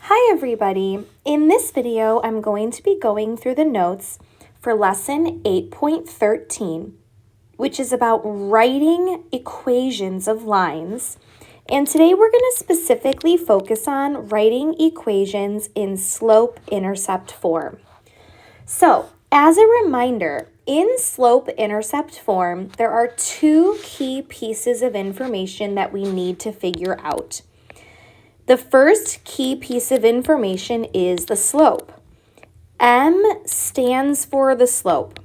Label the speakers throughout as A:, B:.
A: Hi everybody! In this video, I'm going to be going through the notes for lesson 8.13, which is about writing equations of lines. And today we're going to specifically focus on writing equations in slope-intercept form. So, as a reminder, in slope-intercept form, there are two key pieces of information that we need to figure out. The first key piece of information is the slope. M stands for the slope.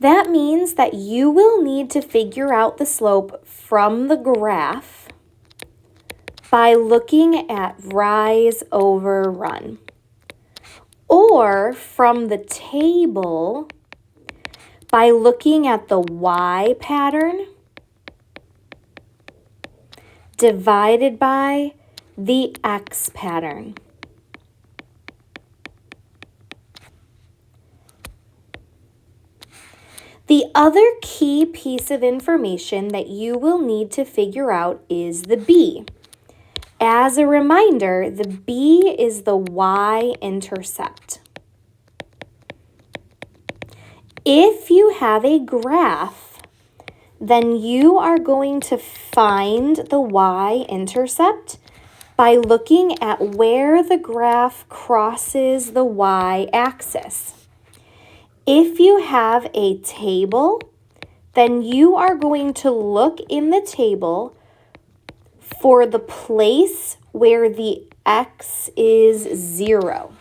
A: That means that you will need to figure out the slope from the graph by looking at rise over run, or from the table by looking at the Y pattern divided by the X pattern. The other key piece of information that you will need to figure out is the B. As a reminder, the B is the y-intercept. If you have a graph, then you are going to find the y-intercept by looking at where the graph crosses the y-axis. If you have a table, then you are going to look in the table for the place where the x is 0.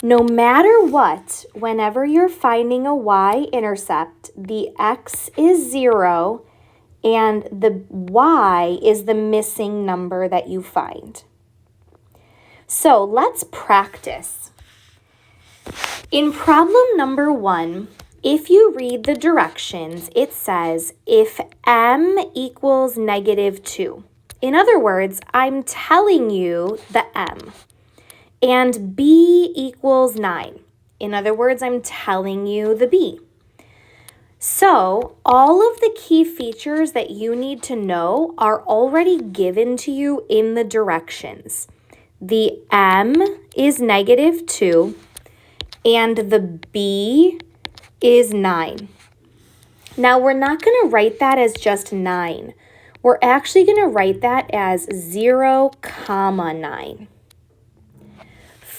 A: No matter what, whenever you're finding a y-intercept, the x is 0 and the y is the missing number that you find. So let's practice. In problem number 1, if you read the directions, it says if m equals -2. In other words, I'm telling you the m. And b equals 9. In other words, I'm telling you the b. So all of the key features that you need to know are already given to you in the directions. The m is -2 and the b is 9. Now we're not going to write that as just 9. We're actually going to write that as 0, 9.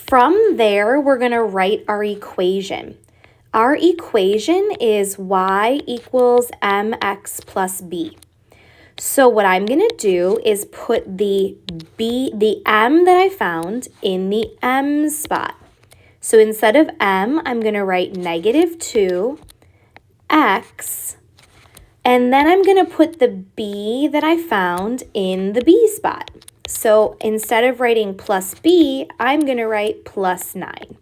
A: From there, we're going to write our equation. Our equation is y equals mx plus b. So what I'm going to do is put the m that I found in the m spot. So instead of m, I'm going to write -2 x, and then I'm going to put the b that I found in the b spot. So instead of writing plus b, I'm going to write plus 9.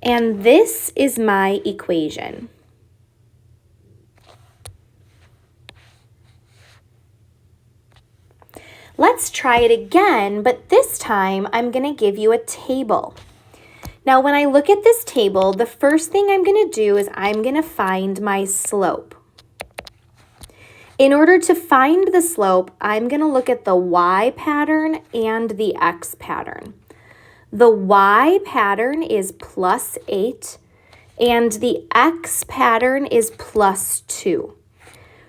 A: And this is my equation. Let's try it again, but this time I'm going to give you a table. Now when I look at this table, the first thing I'm going to do is I'm going to find my slope. In order to find the slope, I'm going to look at the y pattern and the x pattern. The y pattern is plus 8 and the x pattern is plus 2.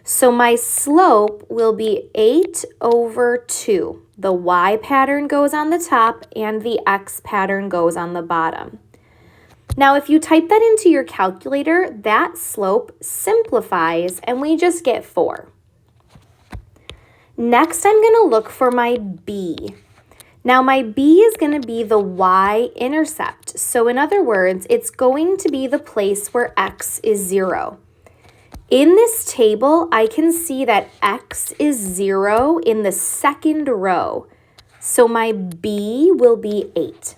A: So my slope will be 8 over 2. The y pattern goes on the top and the x pattern goes on the bottom. Now, if you type that into your calculator, that slope simplifies and we just get 4. Next, I'm going to look for my b. Now, my b is going to be the y-intercept. So in other words, it's going to be the place where x is 0. In this table, I can see that x is 0 in the second row. So my b will be 8.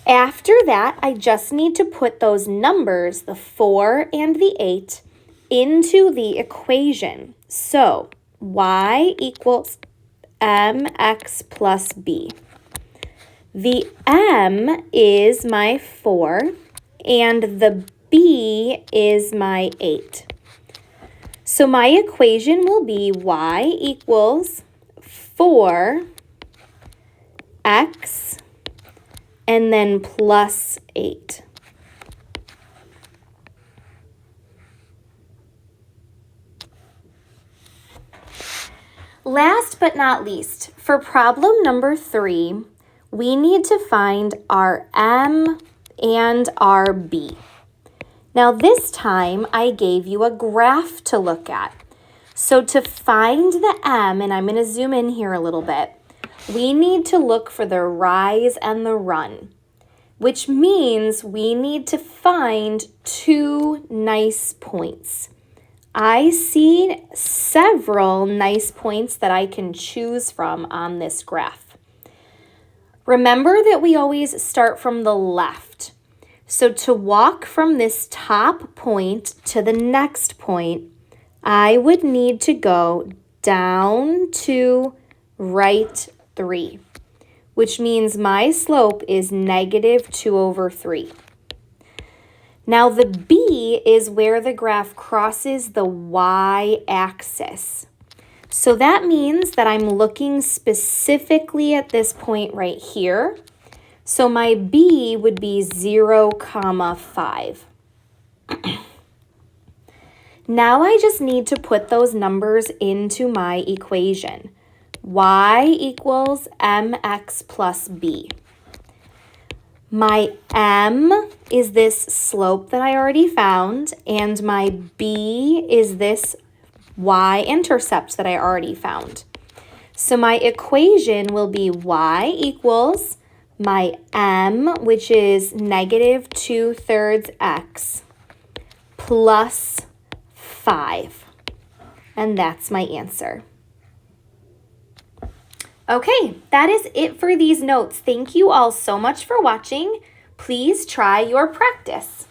A: After that, I just need to put those numbers, the 4 and the 8, into the equation. So y equals mx plus b. The m is my 4 and the b is my 8. So my equation will be y equals 4x and then plus 8. Last but not least, for problem number 3, we need to find our m and our b. Now this time I gave you a graph to look at. So to find the m, and I'm going to zoom in here a little bit, we need to look for the rise and the run, which means we need to find 2 nice points. I see several nice points that I can choose from on this graph. Remember that we always start from the left. So to walk from this top point to the next point, I would need to go down to right 3, which means my slope is -2/3. Now the b is where the graph crosses the y-axis. So that means that I'm looking specifically at this point right here. So my b would be 0,5. Now I just need to put those numbers into my equation. Y equals mx plus b. My m is this slope that I already found, and my b is this y-intercept that I already found. So my equation will be y equals my m, which is -2/3 x, plus 5. And that's my answer. Okay, that is it for these notes. Thank you all so much for watching. Please try your practice.